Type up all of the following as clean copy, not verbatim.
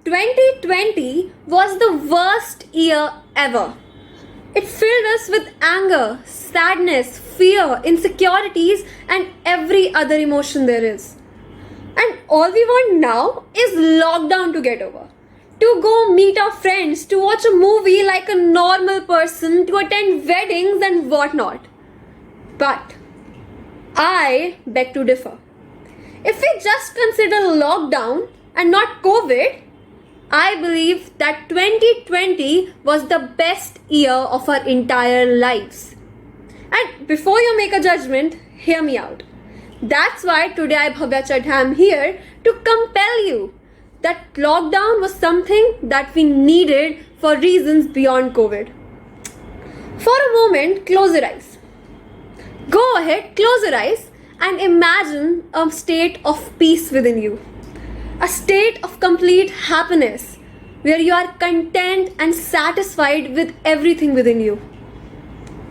2020 was the worst year ever. It filled us with anger, sadness, fear, insecurities, and every other emotion there is. And all we want now is lockdown to get over. To go meet our friends, to watch a movie like a normal person, to attend weddings and whatnot. But I beg to differ. If we just consider lockdown and not COVID, I believe that 2020 was the best year of our entire lives. And before you make a judgment, hear me out. That's why today I, CHADHA, am here to compel you that lockdown was something that we needed for reasons beyond COVID. For a moment, close your eyes. Go ahead, close your eyes and imagine a state of peace within you. A state of complete happiness where you are content and satisfied with everything within you.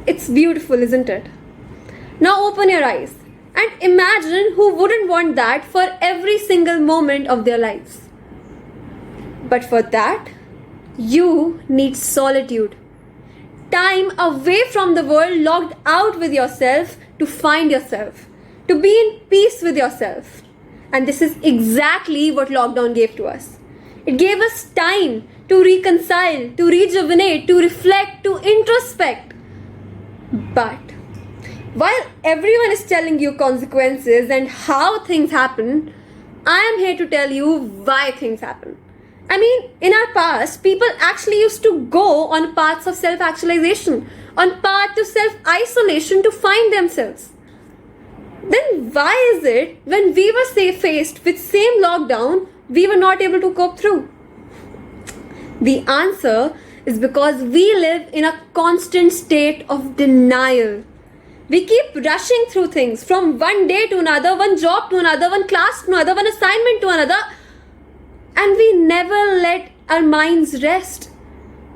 It's beautiful, isn't it? Now open your eyes and imagine who wouldn't want that for every single moment of their lives. But for that, you need solitude. Time away from the world, locked out with yourself to find yourself, to be in peace with yourself. And this is exactly what lockdown gave to us. It gave us time to reconcile, to rejuvenate, to reflect, to introspect. But while everyone is telling you consequences and how things happen, I am here to tell you why things happen. I mean, in our past, people actually used to go on paths of self-actualization, on path to self-isolation to find themselves. Then why is it when we were faced with same lockdown, we were not able to cope through? The answer is because we live in a constant state of denial. We keep rushing through things from one day to another, one job to another, one class to another, one assignment to another, and we never let our minds rest.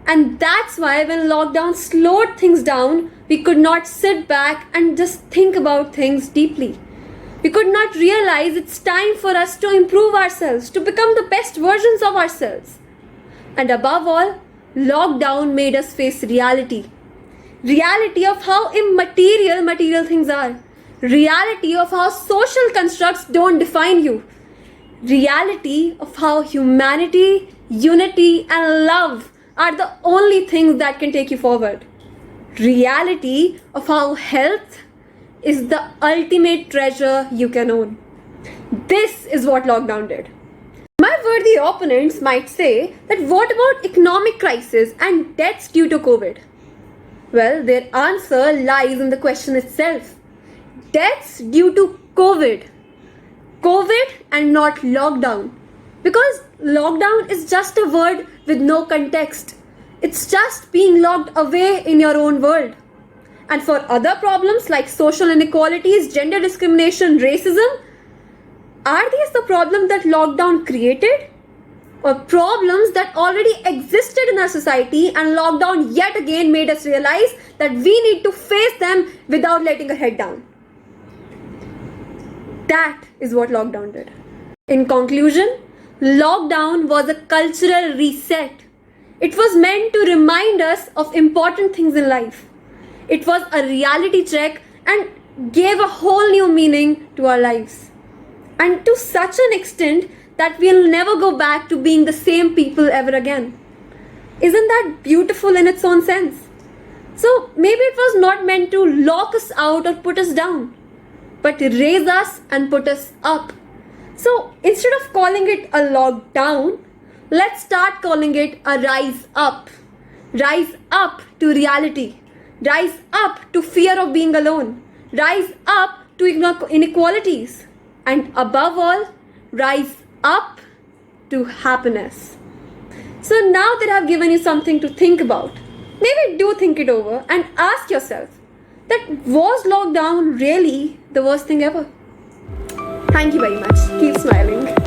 And that's why when lockdown slowed things down, we could not sit back and just think about things deeply. We could not realize it's time for us to improve ourselves, to become the best versions of ourselves. And above all, lockdown made us face reality. Reality of how immaterial material things are. Reality of how social constructs don't define you. Reality of how humanity, unity, and love are the only things that can take you forward. Reality of how health is the ultimate treasure you can own. This is what lockdown did. My worthy opponents might say that what about economic crisis and deaths due to COVID? Well, their answer lies in the question itself. Deaths due to COVID. COVID and not lockdown. Because lockdown is just a word with no context. It's just being locked away in your own world. And for other problems like social inequalities, gender discrimination, racism, are these the problems that lockdown created? Or problems that already existed in our society and lockdown yet again made us realize that we need to face them without letting our head down? That is what lockdown did. In conclusion, lockdown was a cultural reset. It was meant to remind us of important things in life. It was a reality check and gave a whole new meaning to our lives. And to such an extent that we'll never go back to being the same people ever again. Isn't that beautiful in its own sense? So maybe it was not meant to lock us out or put us down, but raise us and put us up. So instead of calling it a lockdown, let's start calling it a rise up. Rise up to reality. Rise up to fear of being alone. Rise up to inequalities. And above all, rise up to happiness. So now that I've given you something to think about, maybe do think it over and ask yourself, that was lockdown really the worst thing ever? Thank you very much. Keep smiling.